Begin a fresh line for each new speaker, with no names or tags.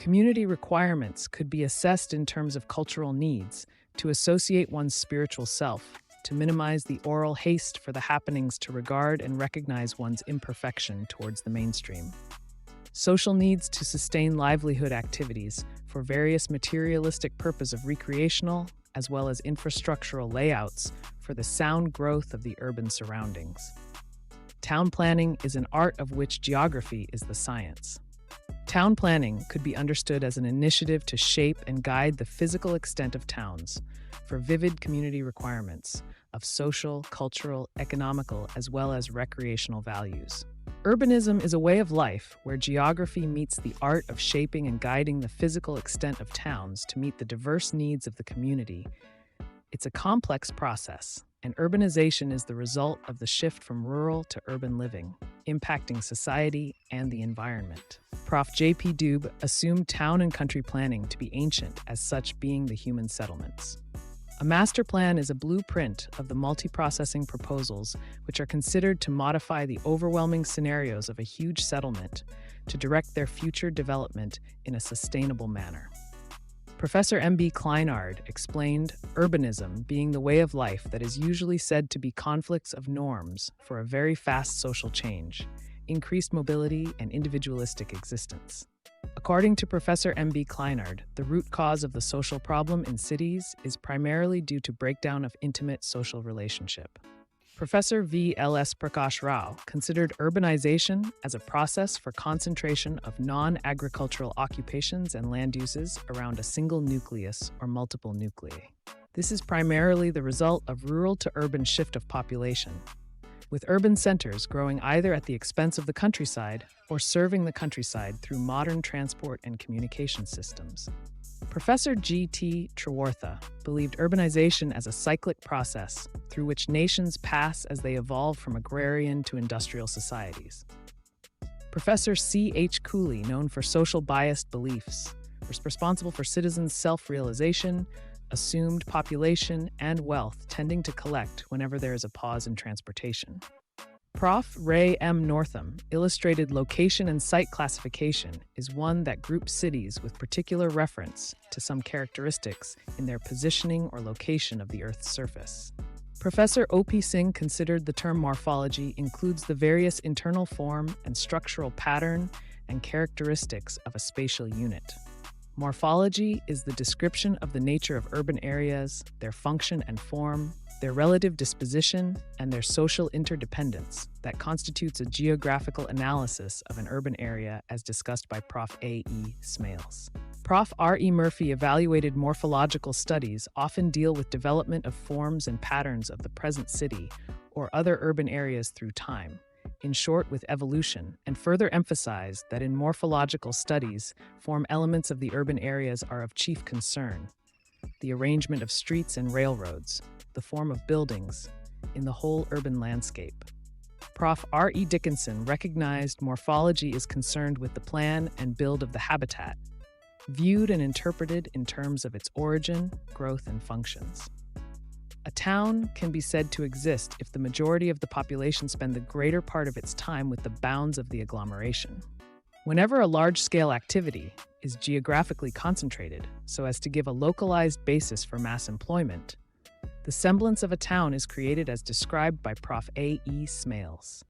Community requirements could be assessed in terms of cultural needs to associate one's spiritual self, to minimize the aural haste for the happenings, to regard and recognize one's imperfection towards the mainstream. Social needs to sustain livelihood activities for various materialistic purposes of recreational as well as infrastructural layouts for the sound growth of the urban surroundings. Town planning is an art of which geography is the science. Town planning could be understood as an initiative to shape and guide the physical extent of towns for vivid community requirements of social, cultural, economical, as well as recreational values. Urbanism is a way of life where geography meets the art of shaping and guiding the physical extent of towns to meet the diverse needs of the community. It's a complex process, and urbanization is the result of the shift from rural to urban living, impacting society and the environment. Prof. J.P. Dube assumed town and country planning to be ancient, as such being the human settlements. A master plan is a blueprint of the multi-processing proposals which are considered to modify the overwhelming scenarios of a huge settlement to direct their future development in a sustainable manner. Professor M.B. Kleinard explained urbanism being the way of life that is usually said to be conflicts of norms for a very fast social change, increased mobility, and individualistic existence. According to Professor M.B. Kleinard, the root cause of the social problem in cities is primarily due to breakdown of intimate social relationship. Professor V.L.S. Prakash Rao considered urbanization as a process for concentration of non-agricultural occupations and land uses around a single nucleus or multiple nuclei. This is primarily the result of rural to urban shift of population, with urban centers growing either at the expense of the countryside or serving the countryside through modern transport and communication systems. Professor G.T. Trewartha believed urbanization as a cyclic process through which nations pass as they evolve from agrarian to industrial societies. Professor C.H. Cooley, known for social biased beliefs, was responsible for citizens' self-realization, assumed population, and wealth tending to collect whenever there is a pause in transportation. Prof. Ray M. Northam illustrated location and site classification is one that groups cities with particular reference to some characteristics in their positioning or location of the Earth's surface. Professor O.P. Singh considered the term morphology includes the various internal form and structural pattern and characteristics of a spatial unit. Morphology is the description of the nature of urban areas, their function and form, their relative disposition, and their social interdependence that constitutes a geographical analysis of an urban area as discussed by Prof. A.E. Smales. Prof. R.E. Murphy evaluated morphological studies often deal with development of forms and patterns of the present city or other urban areas through time, in short with evolution, and further emphasized that in morphological studies, form elements of the urban areas are of chief concern: the arrangement of streets and railroads, the form of buildings, in the whole urban landscape. Prof. R.E. Dickinson recognized morphology is concerned with the plan and build of the habitat, viewed and interpreted in terms of its origin, growth, and functions. A town can be said to exist if the majority of the population spend the greater part of its time with the bounds of the agglomeration. Whenever a large-scale activity is geographically concentrated so as to give a localized basis for mass employment, the semblance of a town is created as described by Prof. A.E. Smales.